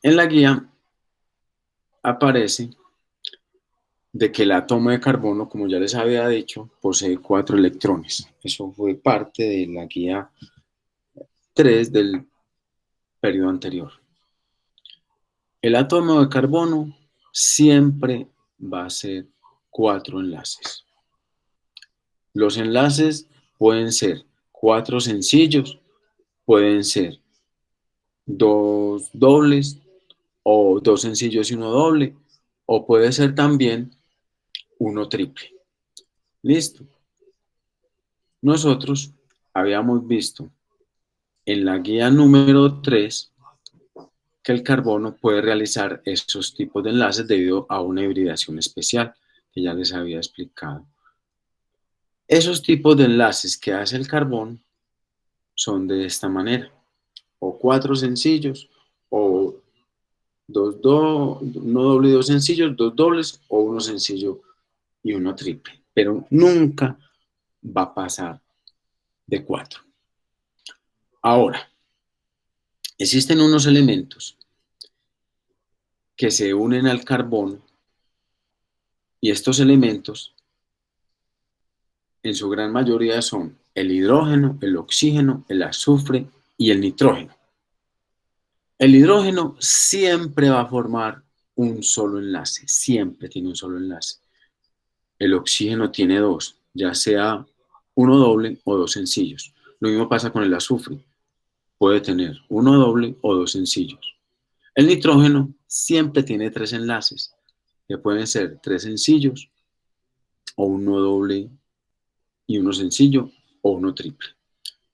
En la guía aparece de que el átomo de carbono, como ya les había dicho, posee 4 electrones. Eso fue parte de la guía 3 del periodo anterior. El átomo de carbono siempre va a ser 4 enlaces. Los enlaces pueden ser 4 sencillos, pueden ser 2 dobles o 2 sencillos y uno doble, o puede ser también uno triple. Listo. Nosotros habíamos visto en la guía número 3 que el carbono puede realizar esos tipos de enlaces debido a una hibridación especial que ya les había explicado. Esos tipos de enlaces que hace el carbón son de esta manera, o 4 sencillos, o uno doble y 2 sencillos, 2 dobles, o uno sencillo y uno triple, pero nunca va a pasar de 4. Ahora, existen unos elementos que se unen al carbón y estos elementos en su gran mayoría son el hidrógeno, el oxígeno, el azufre y el nitrógeno. El hidrógeno siempre va a formar un solo enlace, siempre tiene un solo enlace. El oxígeno tiene dos, ya sea uno doble o 2 sencillos. Lo mismo pasa con el azufre, puede tener uno doble o 2 sencillos. El nitrógeno siempre tiene 3 enlaces, que pueden ser 3 sencillos o uno doble y uno sencillo o uno triple.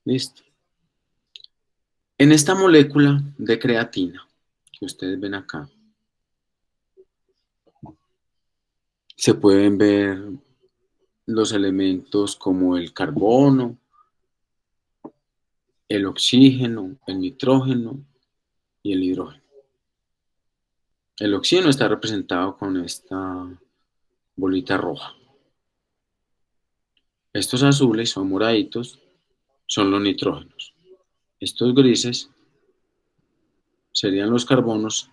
Listo. En esta molécula de creatina que ustedes ven acá, se pueden ver los elementos como el carbono, el oxígeno, el nitrógeno y el hidrógeno. El oxígeno está representado con esta bolita roja. Estos azules o moraditos son los nitrógenos. Estos grises serían los carbonos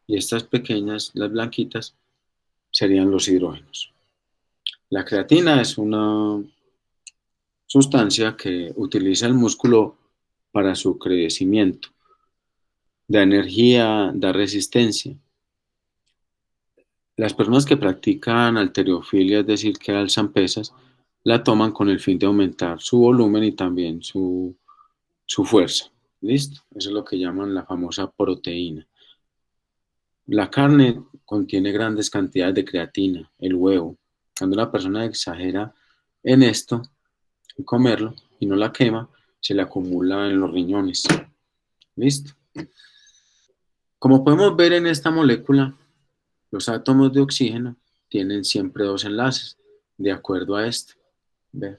y estas pequeñas, las blanquitas, serían los hidrógenos. La creatina es una sustancia que utiliza el músculo para su crecimiento, da energía, da resistencia. Las personas que practican halterofilia, es decir, que alzan pesas, la toman con el fin de aumentar su volumen y también su fuerza. ¿Listo? Eso es lo que llaman la famosa proteína. La carne contiene grandes cantidades de creatina, el huevo. Cuando una persona exagera en esto, en comerlo, y no la quema, se le acumula en los riñones. ¿Listo? Como podemos ver en esta molécula, los átomos de oxígeno tienen siempre 2 enlaces, de acuerdo a este. ¿Ve?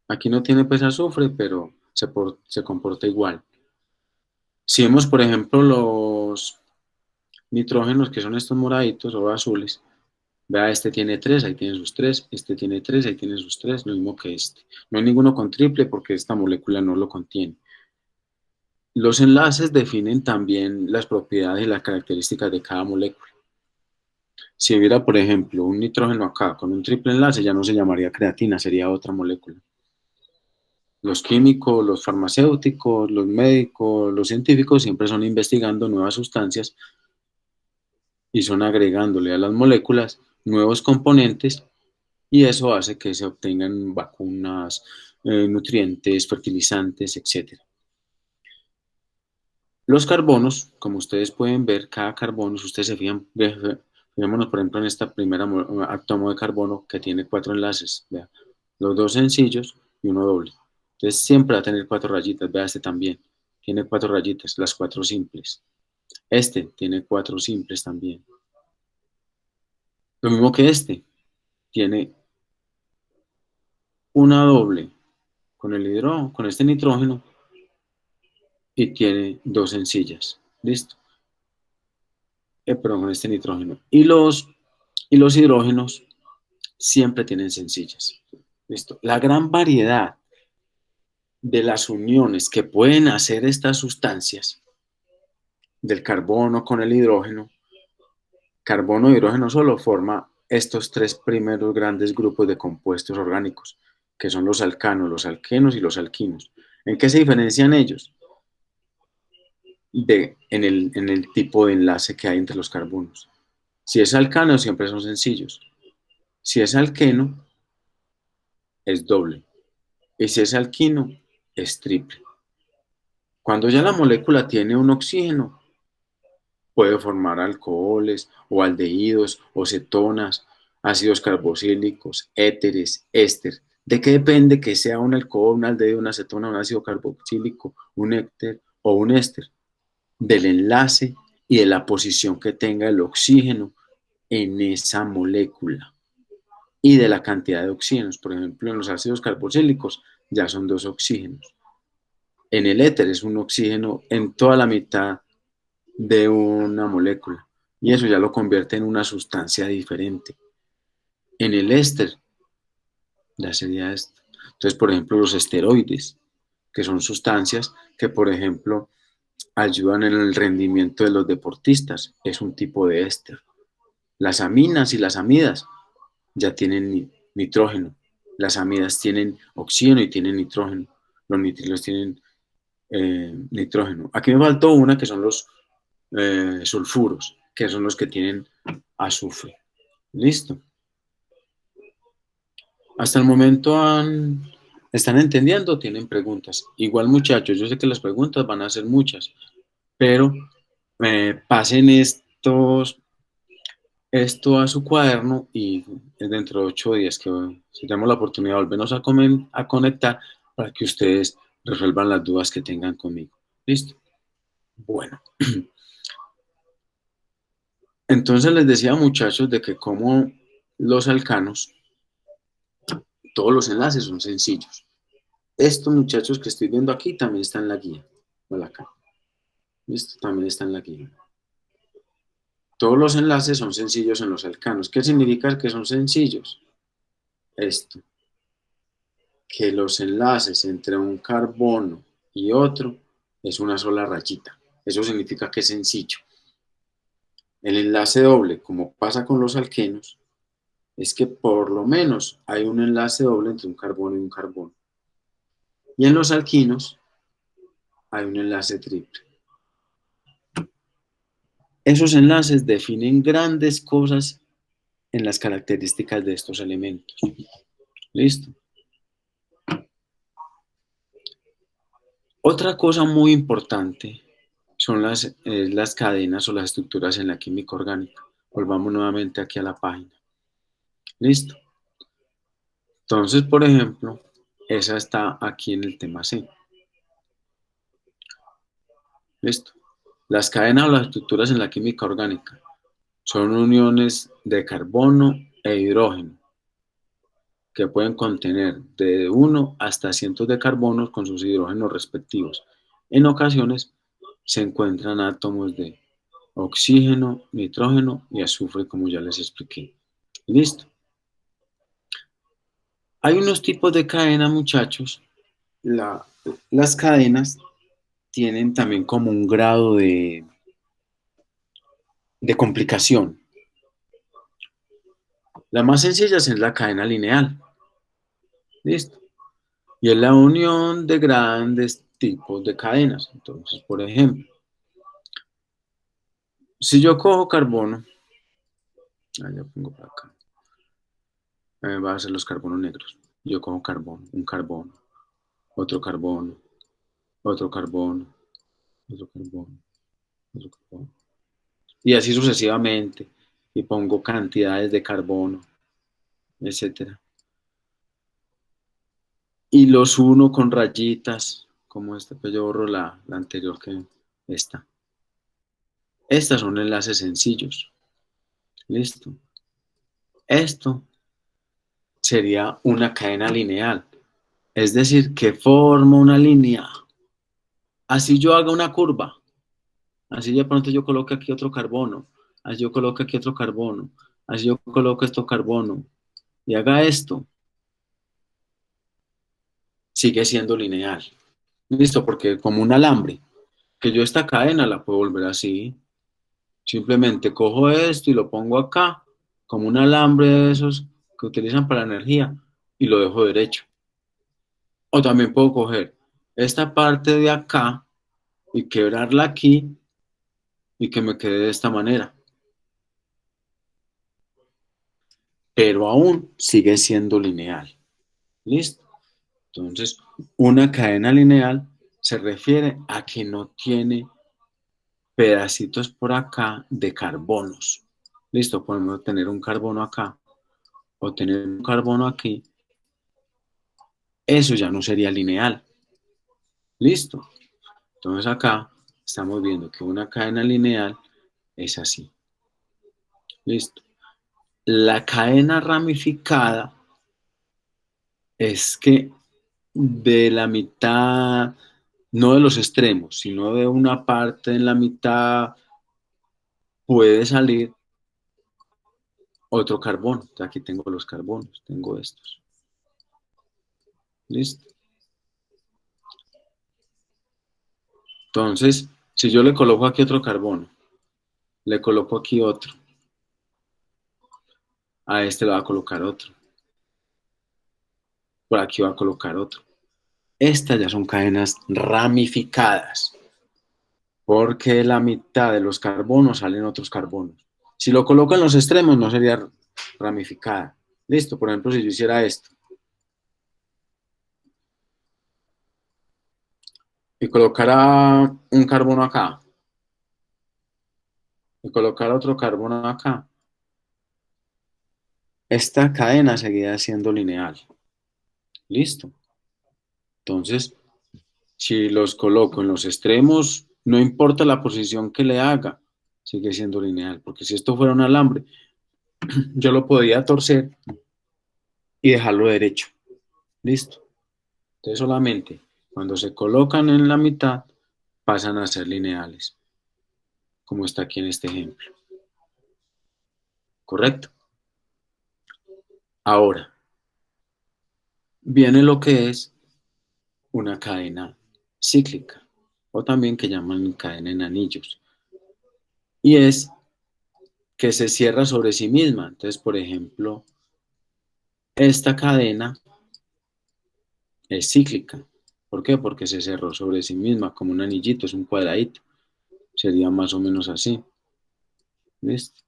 Aquí no tiene pues azufre, pero se comporta igual. Si vemos, por ejemplo, los nitrógenos, que son estos moraditos o azules, vea, este tiene 3, ahí tiene sus 3, este tiene 3, ahí tiene sus 3, lo mismo que este. No hay ninguno con triple porque esta molécula no lo contiene. Los enlaces definen también las propiedades y las características de cada molécula. Si hubiera, por ejemplo, un nitrógeno acá con un triple enlace, ya no se llamaría creatina, sería otra molécula. Los químicos, los farmacéuticos, los médicos, los científicos siempre son investigando nuevas sustancias y son agregándole a las moléculas nuevos componentes y eso hace que se obtengan vacunas, nutrientes, fertilizantes, etcétera. Los carbonos, como ustedes pueden ver, cada carbono, si ustedes se fijan, fijémonos por ejemplo en esta primera átomo de carbono que tiene 4 enlaces, vea, los dos sencillos y uno doble. Entonces siempre va a tener 4 rayitas, vea este también, tiene 4 rayitas, las 4 simples. Este tiene 4 simples también. Lo mismo que este, tiene una doble con el hidrógeno, con este nitrógeno y tiene 2 sencillas. ¿Listo? Perdón, con este nitrógeno. Y los hidrógenos siempre tienen sencillas. ¿Listo? La gran variedad de las uniones que pueden hacer estas sustancias del carbono con el hidrógeno, carbono e hidrógeno solo forma estos tres primeros grandes grupos de compuestos orgánicos, que son los alcanos, los alquenos y los alquinos. ¿En qué se diferencian ellos? En el tipo de enlace que hay entre los carbonos. Si es alcano, siempre son sencillos. Si es alqueno, es doble. Y si es alquino, es triple. Cuando ya la molécula tiene un oxígeno, puede formar alcoholes o aldehídos o cetonas, ácidos carboxílicos, éteres, éster. ¿De qué depende que sea un alcohol, un aldehído, una cetona, un ácido carboxílico, un éter o un éster? Del enlace y de la posición que tenga el oxígeno en esa molécula y de la cantidad de oxígenos. Por ejemplo, en los ácidos carboxílicos ya son dos oxígenos. En el éter es un oxígeno en toda la mitad de una molécula y eso ya lo convierte en una sustancia diferente. En el éster ya sería esto. Entonces, por ejemplo, los esteroides, que son sustancias que, por ejemplo, ayudan en el rendimiento de los deportistas, es un tipo de éster. Las aminas y las amidas ya tienen nitrógeno. Las amidas tienen oxígeno y tienen nitrógeno. Los nitrilos tienen nitrógeno. Aquí me faltó una que son los sulfuros, que son los que tienen azufre. Listo. Hasta el momento están entendiendo, tienen preguntas. Igual muchachos, yo sé que las preguntas van a ser muchas, pero pasen esto a su cuaderno y dentro de 8 días que si tenemos la oportunidad de volvernos a conectar para que ustedes resuelvan las dudas que tengan conmigo. ¿Listo? Bueno, entonces les decía muchachos de que como los alcanos, todos los enlaces son sencillos. Estos muchachos que estoy viendo aquí también están en la guía. Hola acá. ¿Listo? También está en la guía. Todos los enlaces son sencillos en los alcanos. ¿Qué significa que son sencillos? Esto, que los enlaces entre un carbono y otro es una sola rayita. Eso significa que es sencillo. El enlace doble, como pasa con los alquenos, es que por lo menos hay un enlace doble entre un carbono y un carbono. Y en los alquinos hay un enlace triple. Esos enlaces definen grandes cosas en las características de estos elementos. ¿Listo? Otra cosa muy importante son las cadenas o las estructuras en la química orgánica. Volvamos nuevamente aquí a la página. ¿Listo? Entonces, por ejemplo, esa está aquí en el tema C. ¿Listo? Las cadenas o las estructuras en la química orgánica son uniones de carbono e hidrógeno que pueden contener de 1 hasta cientos de carbonos con sus hidrógenos respectivos. En ocasiones se encuentran átomos de oxígeno, nitrógeno y azufre, como ya les expliqué. Listo. Hay unos tipos de cadena, muchachos. Las cadenas tienen también como un grado de complicación. La más sencilla es la cadena lineal. Listo. Y es la unión de grandes tipos de cadenas. Entonces, por ejemplo, si yo cojo carbono, ya pongo por acá, va a ser los carbonos negros. Yo cojo carbono, un carbono, otro carbono, otro carbono, otro carbono, otro carbono. Y así sucesivamente. Y pongo cantidades de carbono, etcétera. Y los uno con rayitas, como esta, pues yo borro la anterior que esta. Estas son enlaces sencillos. Listo. Esto sería una cadena lineal. Es decir, que forma una línea. Así yo haga una curva. Así de pronto yo coloco aquí otro carbono. Así yo coloco aquí otro carbono. Así yo coloco esto carbono. Y haga esto. Sigue siendo lineal. Listo, porque como un alambre. Que yo esta cadena la puedo volver así. Simplemente cojo esto y lo pongo acá, como un alambre de esos que utilizan para energía, y lo dejo derecho. O también puedo coger esta parte de acá y quebrarla aquí y que me quede de esta manera. Pero aún sigue siendo lineal. ¿Listo? Entonces, una cadena lineal se refiere a que no tiene pedacitos por acá de carbonos. ¿Listo? Podemos tener un carbono acá o tener un carbono aquí. Eso ya no sería lineal. ¿Listo? Entonces acá estamos viendo que una cadena lineal es así. ¿Listo? La cadena ramificada es que de la mitad, no de los extremos, sino de una parte en la mitad puede salir otro carbono. Aquí tengo los carbonos, tengo estos. ¿Listo? Entonces, si yo le coloco aquí otro carbono, le coloco aquí otro, a este le va a colocar otro, por aquí va a colocar otro. Estas ya son cadenas ramificadas, porque de la mitad de los carbonos salen otros carbonos. Si lo coloco en los extremos, no sería ramificada. Listo, por ejemplo, si yo hiciera esto y colocara un carbono acá y colocara otro carbono acá, esta cadena seguiría siendo lineal. Listo. Entonces, si los coloco en los extremos, no importa la posición que le haga, sigue siendo lineal, porque si esto fuera un alambre, yo lo podría torcer y dejarlo derecho. Listo. Entonces solamente cuando se colocan en la mitad pasan a ser lineales, como está aquí en este ejemplo. ¿Correcto? Ahora, viene lo que es una cadena cíclica, o también que llaman cadena en anillos. Y es que se cierra sobre sí misma. Entonces, por ejemplo, esta cadena es cíclica. ¿Por qué? Porque se cerró sobre sí misma como un anillito, es un cuadradito. Sería más o menos así. ¿Listo?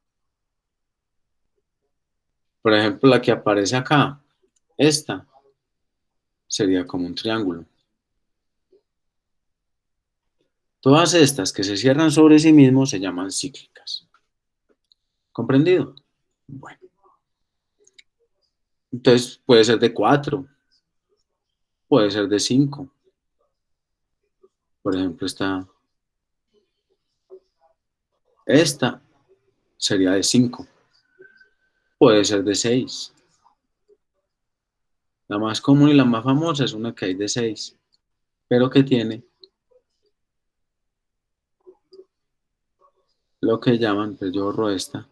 Por ejemplo, la que aparece acá, esta sería como un triángulo. Todas estas que se cierran sobre sí mismos se llaman cíclicas. ¿Comprendido? Bueno, entonces puede ser de 4, puede ser de 5. Por ejemplo, esta sería de 5, puede ser de 6. La más común y la más famosa es una que hay de 6, pero que tiene lo que llaman, pues yo borro esta,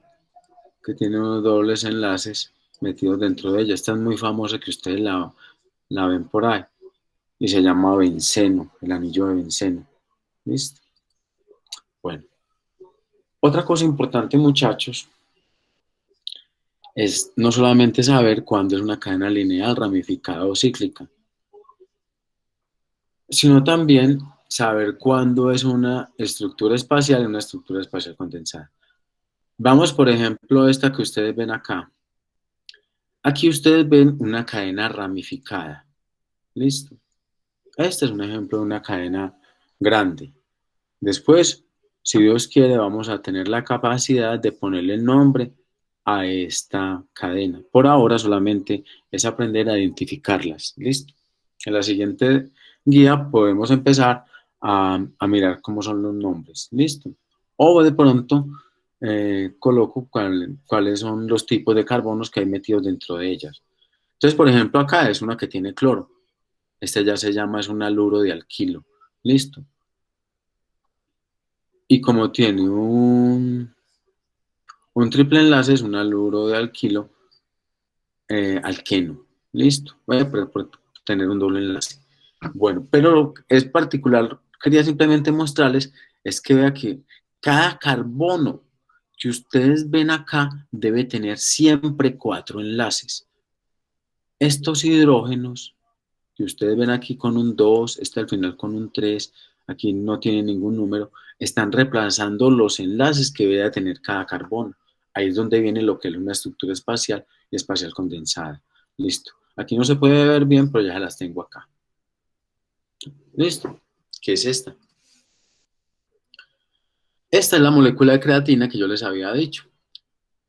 que tiene unos dobles enlaces metidos dentro de ella. Esta es muy famosa que ustedes la ven por ahí y se llama benceno, el anillo de benceno. ¿Listo? Bueno, otra cosa importante, muchachos, es no solamente saber cuándo es una cadena lineal, ramificada o cíclica, sino también saber cuándo es una estructura espacial y una estructura espacial condensada. Vamos, por ejemplo, a esta que ustedes ven acá. Aquí ustedes ven una cadena ramificada. ¿Listo? Este es un ejemplo de una cadena grande. Después, si Dios quiere, vamos a tener la capacidad de ponerle el nombre a esta cadena. Por ahora solamente es aprender a identificarlas. ¿Listo? En la siguiente guía podemos empezar a mirar cómo son los nombres. ¿Listo? O de pronto coloco cuáles son los tipos de carbonos que hay metidos dentro de ellas. Entonces, por ejemplo, acá es una que tiene cloro. Este ya se llama, es un haluro de alquilo. ¿Listo? Y como tiene un triple enlace, es un haluro de alquilo alqueno. ¿Listo? Voy a tener un doble enlace. Bueno, pero es particular quería simplemente mostrarles es que vea que cada carbono que ustedes ven acá debe tener siempre 4 enlaces. Estos hidrógenos que ustedes ven aquí con un 2, este al final con un 3, aquí no tiene ningún número, están reemplazando los enlaces que debe tener cada carbono. Ahí es donde viene lo que es una estructura espacial y espacial condensada. Listo. Aquí no se puede ver bien, pero ya las tengo acá. Listo. ¿Qué es esta? Esta es la molécula de creatina que yo les había dicho.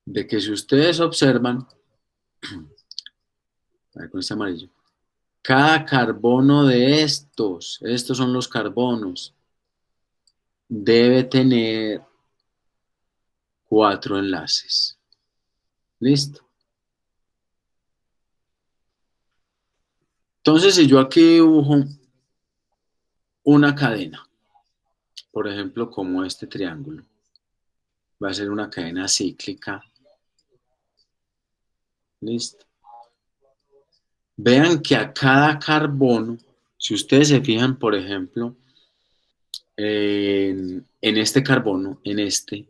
De que si ustedes observan, a ver con este amarillo, cada carbono de estos son los carbonos, debe tener 4 enlaces. Listo. Entonces, si yo aquí dibujo una cadena, por ejemplo, como este triángulo, va a ser una cadena cíclica. Listo. Vean que a cada carbono, si ustedes se fijan, por ejemplo, en este carbono, en este,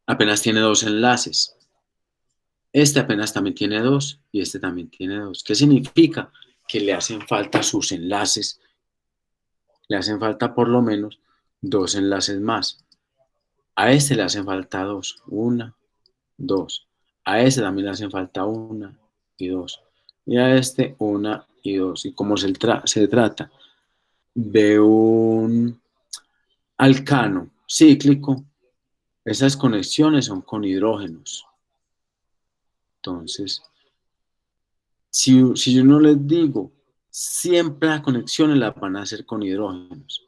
apenas tiene 2 enlaces. Este apenas también tiene 2 y este también tiene 2. ¿Qué significa? Que le hacen falta sus enlaces, le hacen falta por lo menos 2 enlaces más. A este le hacen falta 2, 1, 2. A este también le hacen falta 1 y 2. Y a este 1 y 2. Y como se trata de un alcano cíclico, esas conexiones son con hidrógenos. Entonces, si yo no les digo, siempre las conexiones las van a hacer con hidrógenos.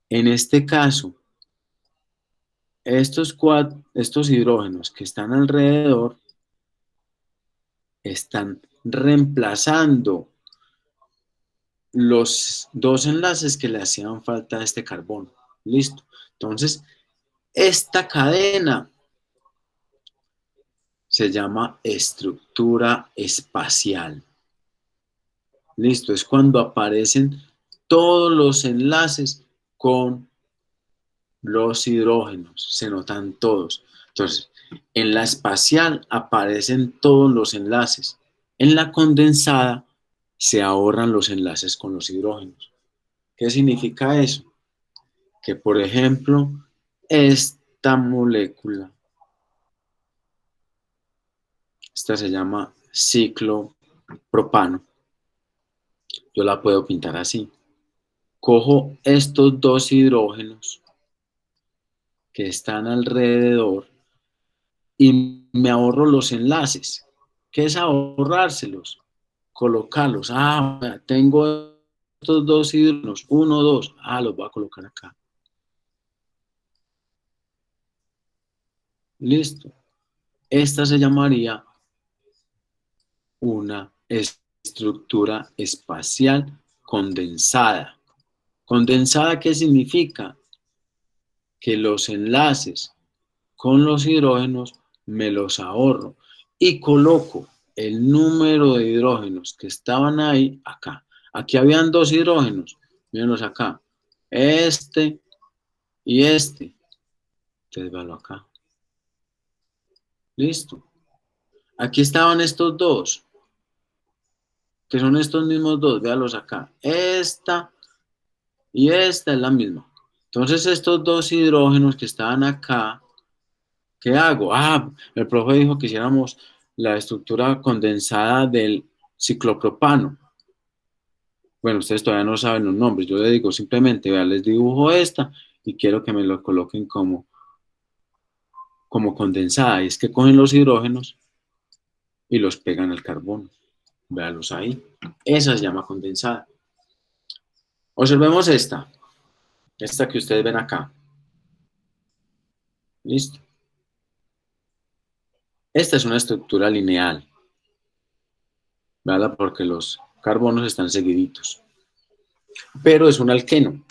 En este caso, estos hidrógenos que están alrededor están reemplazando los 2 enlaces que le hacían falta a este carbono. Listo. Entonces, esta cadena se llama estructura espacial. Listo. Es cuando aparecen todos los enlaces con los hidrógenos. Se notan todos. Entonces, en la espacial aparecen todos los enlaces. En la condensada se ahorran los enlaces con los hidrógenos. ¿Qué significa eso? Que, por ejemplo, esta molécula, esta se llama ciclopropano, yo la puedo pintar así. Cojo estos 2 hidrógenos que están alrededor y me ahorro los enlaces. ¿Qué es ahorrárselos? Colocarlos. Tengo estos 2 hidrógenos, 1, 2. Los voy a colocar acá. Listo. Esta se llamaría una estructura espacial condensada. ¿Condensada qué significa? Que los enlaces con los hidrógenos me los ahorro y coloco el número de hidrógenos que estaban ahí acá. Aquí habían 2 hidrógenos, mírenlos acá, este y este. Entonces véanlo acá. Listo. Aquí estaban estos 2, que son estos mismos 2, véanlos acá. Esta y esta es la misma. Entonces estos 2 hidrógenos que estaban acá, ¿qué hago? El profe dijo que hiciéramos la estructura condensada del ciclopropano. Bueno, ustedes todavía no saben los nombres. Yo les digo simplemente, vean, les dibujo esta y quiero que me lo coloquen como condensada. Y es que cogen los hidrógenos y los pegan al carbono. Véanlos ahí. Esa se llama condensada. Observemos esta que ustedes ven acá. Listo. Esta es una estructura lineal. Véanla porque los carbonos están seguiditos. Pero es un alqueno.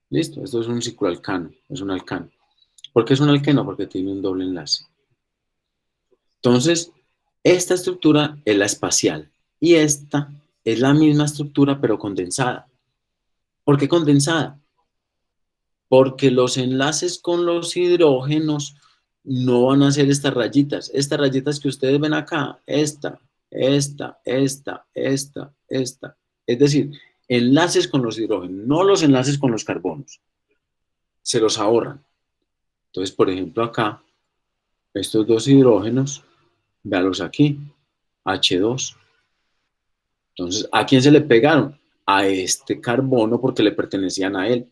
Listo, esto es un cicloalcano, es un alcano. ¿Por qué es un alqueno? Porque tiene un doble enlace. Entonces, esta estructura es la espacial y esta es la misma estructura pero condensada. ¿Por qué condensada? Porque los enlaces con los hidrógenos no van a ser estas rayitas. Estas rayitas que ustedes ven acá, esta. Es decir, enlaces con los hidrógenos, no los enlaces con los carbonos. Se los ahorran. Entonces, por ejemplo, acá, estos dos hidrógenos, véalos aquí, H2. Entonces, ¿a quién se le pegaron? A este carbono porque le pertenecían a él.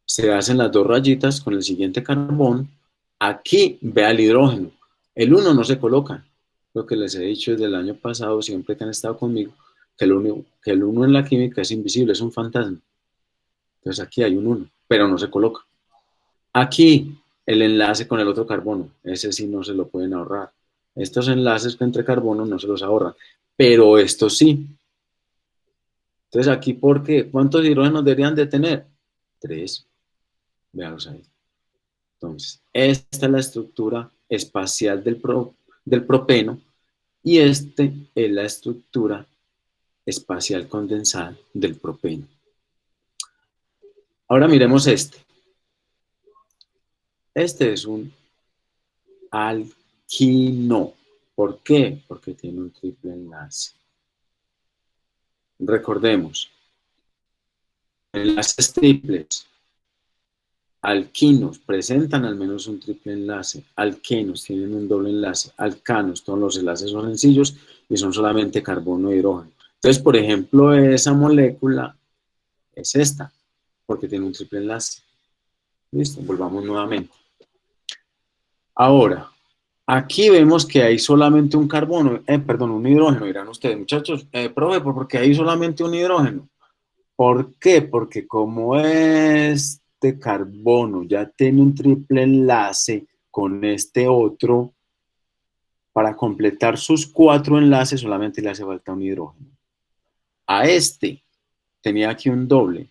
Se hacen las dos rayitas con el siguiente carbón. Aquí vea el hidrógeno. El uno no se coloca. Lo que les he dicho desde el año pasado, siempre que han estado conmigo, que el uno en la química es invisible, es un fantasma. Entonces aquí hay un 1, pero no se coloca. Aquí el enlace con el otro carbono, ese sí no se lo pueden ahorrar. Estos enlaces entre carbonos no se los ahorran, pero estos sí. Entonces aquí, ¿por qué? ¿Cuántos hidrógenos deberían de tener? 3. Veamos ahí. Entonces, esta es la estructura espacial del propeno y este es la estructura espacial condensada del propeno. Ahora miremos este. Este es un alquino. ¿Por qué? Porque tiene un triple enlace. Recordemos, enlaces triples. Alquinos presentan al menos un triple enlace, alquenos tienen un doble enlace, alcanos, todos los enlaces son sencillos y son solamente carbono e hidrógeno. Entonces, por ejemplo, esa molécula es esta, porque tiene un triple enlace. Listo, volvamos nuevamente. Ahora, aquí vemos que hay solamente un carbono, perdón, un hidrógeno, dirán ustedes, muchachos, profe, ¿por qué hay solamente un hidrógeno? ¿Por qué? Porque como este carbono ya tiene un triple enlace con este otro, para completar sus 4 enlaces solamente le hace falta un hidrógeno. A este tenía aquí un doble.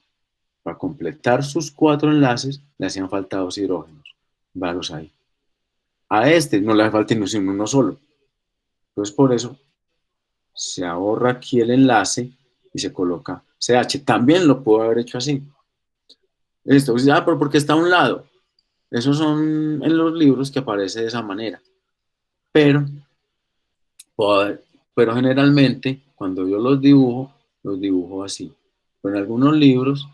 Para completar sus 4 enlaces le hacían falta 2 hidrógenos. Valos ahí. A este no le hace falta sino uno solo. Entonces por eso se ahorra aquí el enlace y se coloca CH. También lo puedo haber hecho así. Listo. Pero ¿por qué está a un lado? Esos son en los libros que aparece de esa manera. Pero, pero generalmente, cuando yo los dibujo así. Pero en algunos libros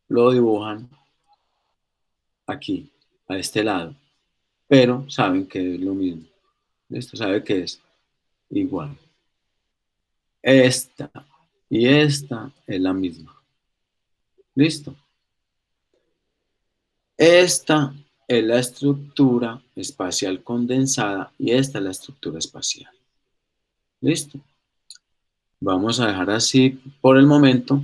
lo dibujan aquí, a este lado. Pero saben que es lo mismo. ¿Listo? Sabe que es igual. Esta y esta es la misma. ¿Listo? Esta es la estructura espacial condensada y esta es la estructura espacial. ¿Listo? Vamos a dejar así por el momento